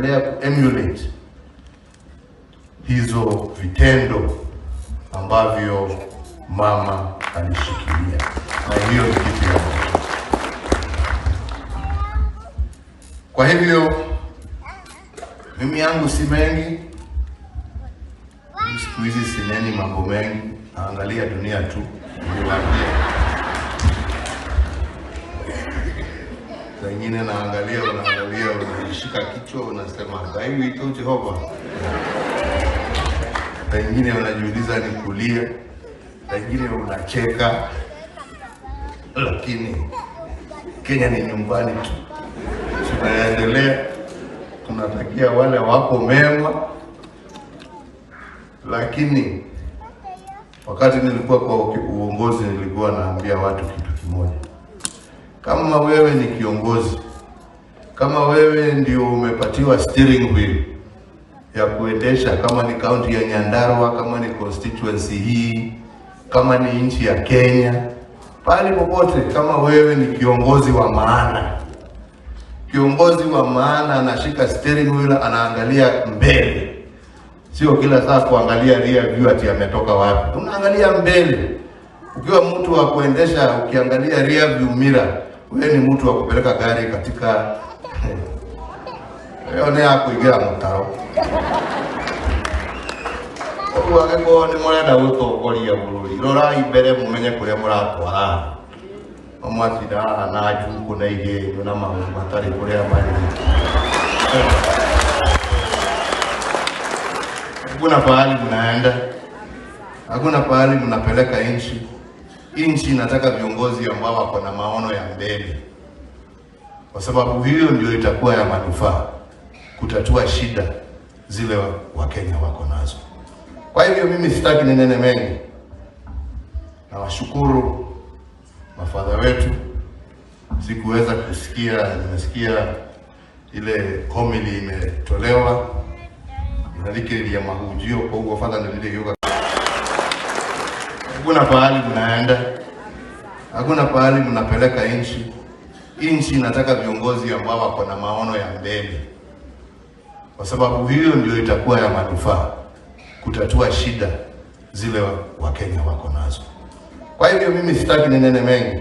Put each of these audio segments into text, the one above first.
kuendelea kuemulate hizo vitendo ambavyo mama alishikilia, na hiyo ni kitu ya muhimu. Kwa hivyo mimi yangu si mengi, siku hizi sineni mambo mengi, naangalia dunia tu. Wengine unaangalia, unashika kichwa, unasema dai wito Jehova. Wengine unajiuliza ni kulia, wengine unacheka, lakini Kenya ni nyumbani tu. Tunaendelea, tunatakia wale wako mema. Lakini wakati nilikuwa kwa uongozi, nilikuwa naambia watu kitu kimoja: kama wewe ni kiongozi, kama wewe ndio umepatiwa steering wheel ya kuendesha, kama ni kaunti ya Nyandarua, kama ni constituency hii, kama ni nchi ya Kenya, pale popote, kama wewe ni kiongozi wa maana, kiongozi wa maana anashika steering wheel, anaangalia mbele. Sio kila saa kuangalia rear view ati ametoka wapi. Unaangalia mbele. Ukiwa mtu wa kuendesha ukiangalia rear view mirror, wewe ni mtu wa kupeleka gari katika wewe hapo ingia mtaro. Wageko ni murenda gutongoria bururi. Rora imbere mumenye kuria muratwara. Omwatira na ajuku na ige na maundu matari kuria mari. Hakuna pahali mnaenda, hakuna pahali mnapeleka nchi. Nchi inataka viongozi ambao wako na maono ya mbele, kwa sababu hiyo ndio itakuwa ya manufaa kutatua shida zile Wakenya wako nazo. Kwa hivyo mimi sitaki ninene mengi. Nawashukuru mafadha wetu. Sikuweza kusikia, nimesikia ile homily imetolewa, inalikiri ya mahujio, kwa hivyo fadha nililioga. Hakuna pahali mnaenda, hakuna pahali mnapeleka nchi. Nchi inataka viongozi ambao wako na maono ya mbele, kwa sababu hiyo ndio itakuwa ya manufaa kutatua shida zile Wakenya wako nazo. Kwa hivyo mimi sitaki ninene mengi.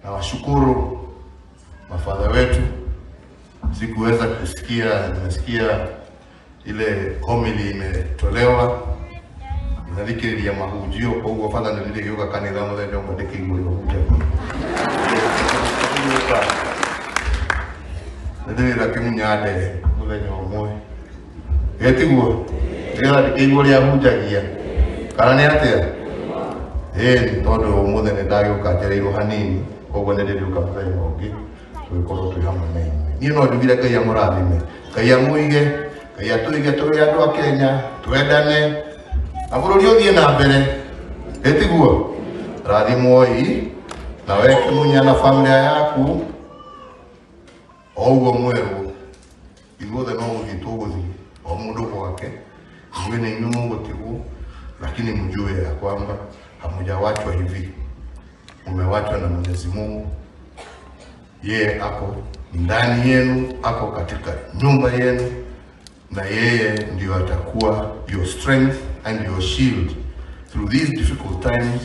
Nawashukuru mafadha wetu. Sikuweza kusikia, nimesikia ile homily imetolewa, inalikiri ya mahujio, kwa hivyo fadha nililioga kanitha mwe ndio mbadeke iguri huja. Ndio la kimunyade mwe nyomwe. Etiguo. Ndio iguri ya hujagia. Kana ni atia? Todo umuthe ni ndagioka njereirwo hanini, koguo ni ndirioka muthenya ungi twikorwo twi hamwe nawe. Ni no njugire Ngai amurathime, Ngai amuige, Ngai atuige turi andu a Kenya, twendane, na bururi uthie na mbere. Etiguo rathimwoi na weke munya na familia yaku ougo mweru igothe no guthie tuguthie o mundu gwake. Iwe ni nyumu gutigwo, lakini mjue ya kwamba hamujawachwa hivi, umewachwa na Mwenyezi Mungu. Yeye ako ndani yenu, ako katika nyumba yenu, na yeye ndio atakuwa your strength and your shield through these difficult times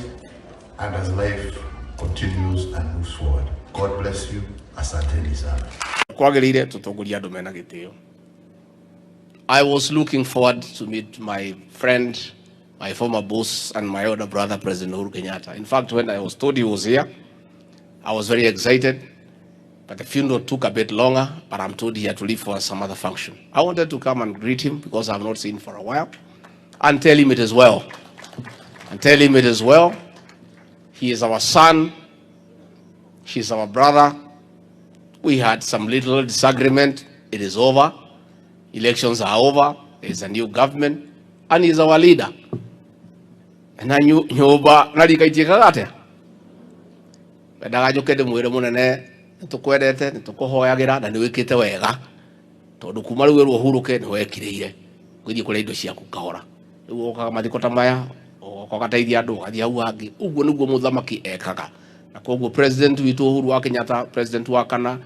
and as life continues and moves forward. God bless you. Asanteni sana. Kwagirire tutongoria andu mena gitio. I was looking forward to meet my friend, my former boss, and my older brother, President Uhuru Kenyatta. In fact, when I was told he was here, I was very excited, but the funeral took a bit longer, but I'm told he had to leave for some other function. I wanted to come and greet him because I've not seen him for a while, and tell him it is well. And tell him it is well. He is our son. He's our brother. We had some little disagreement. It is over. Elections are over. There's a new government, and he's our leader. And I knew nyoba narikaitika gate. Bendaga jokede mwire munene nitukwendete nitukuhoyagira na niwikite wega. Tondu kuma riu ru Uhuru ni wekiriire. Gwithie kuri indo ciaku kahora. Riu okaga mathiko ta maya, okagateithia andu gathie hau hangi. Uguo niguo muthamaki ekaga. Na koguo president witu Uhuru wa Kenyatta, president wa kana,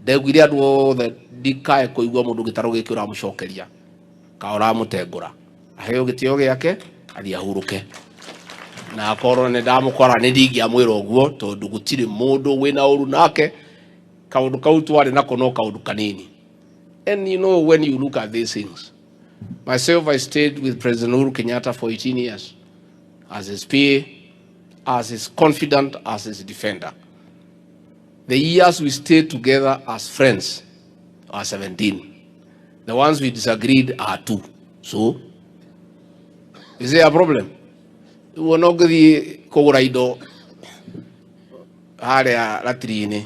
ndegwire andu othe ndikae kuigua mundu gitaro giki uramucokeria ka uramutengura aheo gitio giake athi ahuruke na akorwo ni ndamukora ni ndingiamwira uguo tondu gutiri mundu wina uru nake kaundu kau twari nako no kaundu kanini. And you know, when you look at these things, myself, I stayed with President Uhuru Kenyatta for 18 years as his peer, as his confidant, as his defender. The years we stayed together as friends are 17. The ones we disagreed are 2. So, is there a problem? We were not going to go indo haria latrini.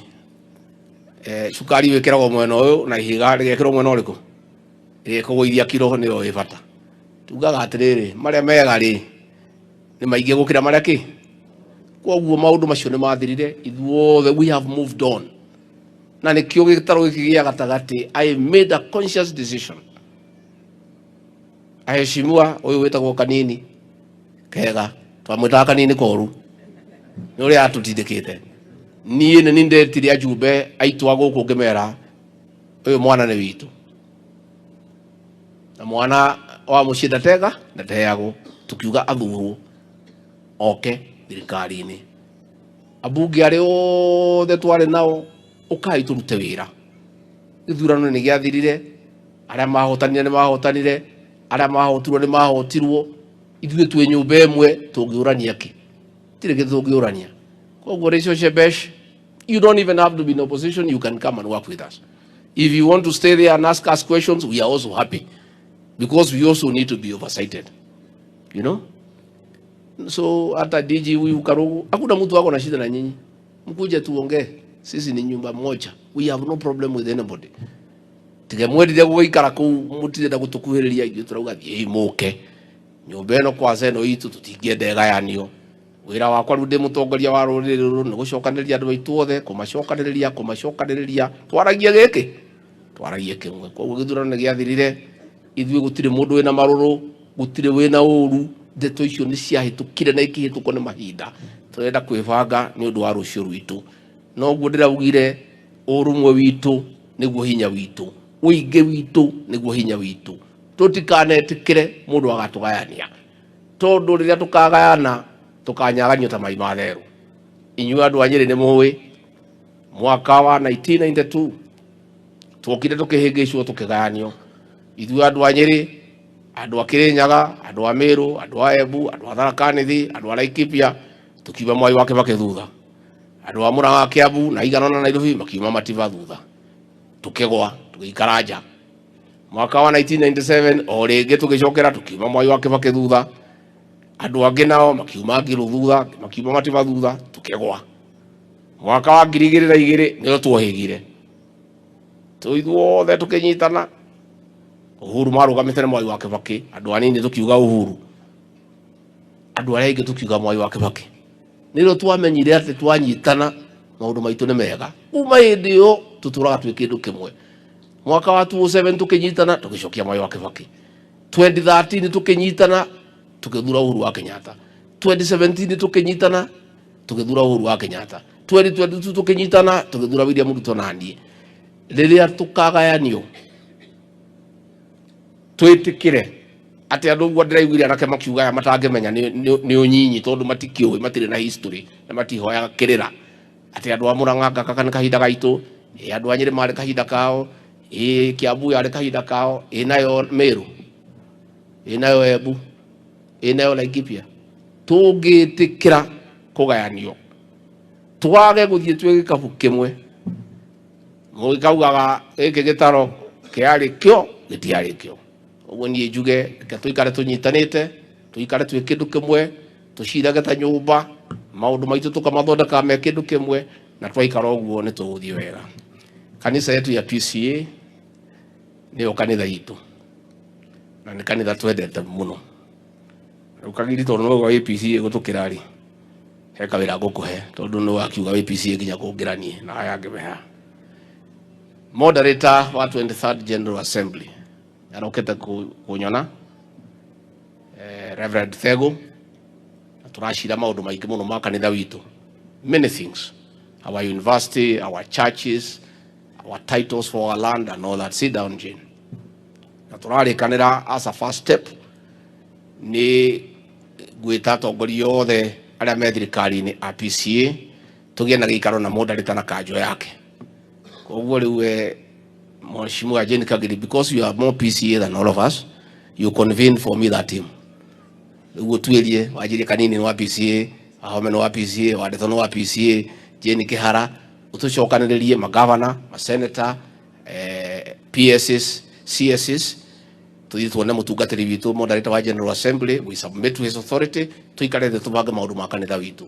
Sukari wekerago mwena uyu na ihiga rigekirwo mwena uriku rigekugoithia kiroho ni yo ibata tugaga atiriri maria mega ri ni maingi gukira maria ki koguo maundu macio ni mathirire ithuothe we have moved on na ni kio gitaro giki gia gatagati. I made a conscious decision. Aheshimiwa uyu wetagwo kanini kega twamwita kanini koru ni uri atutindikite niĩ nĩ ndetire ajumbe aitwa gũkũ ngĩmera ũyũ mwana nĩ witũ na mwana wa mũciĩ ndatega ndateagwo tukiuga athurwo oke thirikari-inĩ ambunge arĩ othe twarĩ nao ũkai tũrute wĩra gĩthurano nĩ gĩathirire arĩa mahotanire nĩ mahotanire arĩa mahotirwo nĩ mahotirwo ithuĩ twĩ nyũmba ĩmwe tũngĩũrania kĩ tirĩ kĩndũ tũngĩũrania. You don't even have to be in opposition. You can come and work with us. If you want to stay there and ask us questions, we are also happy. Because we also need to be oversighted. You know? So, hata DG huyu Karugu, hakuna mtu wako na shida na nyinyi. Mkuje tuongee. Sisi ni nyumba moja. We have no problem with anybody. Tigemwendire guikara kuu mutire na gutukuhiriria ithu turauga thii muke. Nyumba ino kwa zeno itu tutingiende gayanio. Wira wakwa riu ndi mutongoria wa ruriri ruru ni gucokaniria andu aitu othe kumacokaniriria twaragie kimwe koguo githurano ni giathirire ithui gutire mundu wina maruru gutire wina uru ndeto icio ni ciahitukire na ikihituko ni mahinda turenda kwibanga ni undu wa rucio rwitu no guo ndiraugire urumwe witu niguo hinya witu uingi witu niguo hinya witu tutikanetikire mundu agatugayania tondu riria tukagayana tukanyaganyo ta mai matheru. Inyuĩ andu a Nyeri nĩ mũĩ mwaka wa 1992 twokire tukihĩngĩcwo tukĩgayanio ithuĩ andu a Nyeri, andu a Kirinyaga, andu a Meru, andu a Embu, andu a Tharaka Nithi, andu a Laikipia tukiuma Mwai wa Kibaki thutha, andu a Murang'a, Kiambu na Igana na Nairobi makiuma Mativa thutha tukigwa tugĩikara nja. Mwaka wa 1997 o rĩngĩ tugĩcokera tukiuma Mwai wa Kibaki thutha, andu angi nao makiuma Ngilu thutha makiuma Mativa thutha tukigwa. Mwaka wa 2002 nĩyo twohĩgire ithuothe tukinyitana. Uhuru marugamite na Mwai wa Kibaki, andu anini tukiuga Uhuru, andu arĩa angĩ tukiuga Mwai wa Kibaki. Nĩrĩo twamenyire atĩ twanyitana maundu maitu nĩ mega. Kuma hĩndĩ ĩyo tutũraga twĩ kĩndũ kĩmwe. Mwaka wa 2007 tukinyitana tugicokia Mwai wa Kibaki. 2013 tukinyitana tukithura Uhuru wa Kenyatta. 2017 tukinyitana tukithura Uhuru wa Kenyatta. 2022 tukinyitana tukithura William Ruto na niĩ. Rĩrĩa tukagayanio twitikire ati andu guo ndiraiguire anake makiuga ya matangimenya ni unyinyi tondu matikĩũĩ matirĩ na history na matihoyaga kirira ati andu a Murang'a gaka ni kahinda gaitu andu a Nyeri marĩ kahinda kao Kiambu yarĩ kahinda kao nayo Meru nayo Embu nayo Laikipia tũngĩtĩkĩra kũgayanio twage gũthiĩ twĩ gĩkabũ kĩmwe mũgĩkaugaga gĩkĩ gĩtaro kĩarĩ kĩo gĩtiarĩ kĩo. Ũguo niĩ njuge reke tũikare tũnyitanĩte tũikare twĩ kĩndũ kĩmwe tũcirage ta nyũmba maũndũ maitũ tũkamathondeka me kĩndũ kĩmwe na twaikara ũguo nĩ tũgũthiĩ wega. Kanitha yetu ya PCA nĩyo kanitha itũ na nĩ kanitha twendete mũno. Rĩu kagiri tondũ no gwa PCA gũtũkĩra rĩ he kawĩra ngũkũhe tondũ nĩ wakiuga PCA nginya kũngĩranie na aya angĩmeha. Moderator wa 23rd General Assembly arokete kunyona Reverend Thego turashira maundu maingi muno ma kanitha witu, many things, our university, our churches, our titles for our land and all that. Sit down, Jane. Naturally, Canada, as a first step, ni gwita atongoria othe aria me thirikari-ini a PCA tugie na gikaro na moderator na kanjo yake. Koguo riu Mheshimiwa Jane Kagiri, because you are more PCA than all of us, you convene for me that team. Riu tuerie wajiri kanini wa PCA, ahome no wa PCA, wadeto no wa PCA, Jane Kihara, utucokaniririe magavana, masenator, PSs, CSs, tuone mutungatiri witu moderator wa General Assembly, we submit to his authority, tuikare the tubange maundu ma kanitha witu.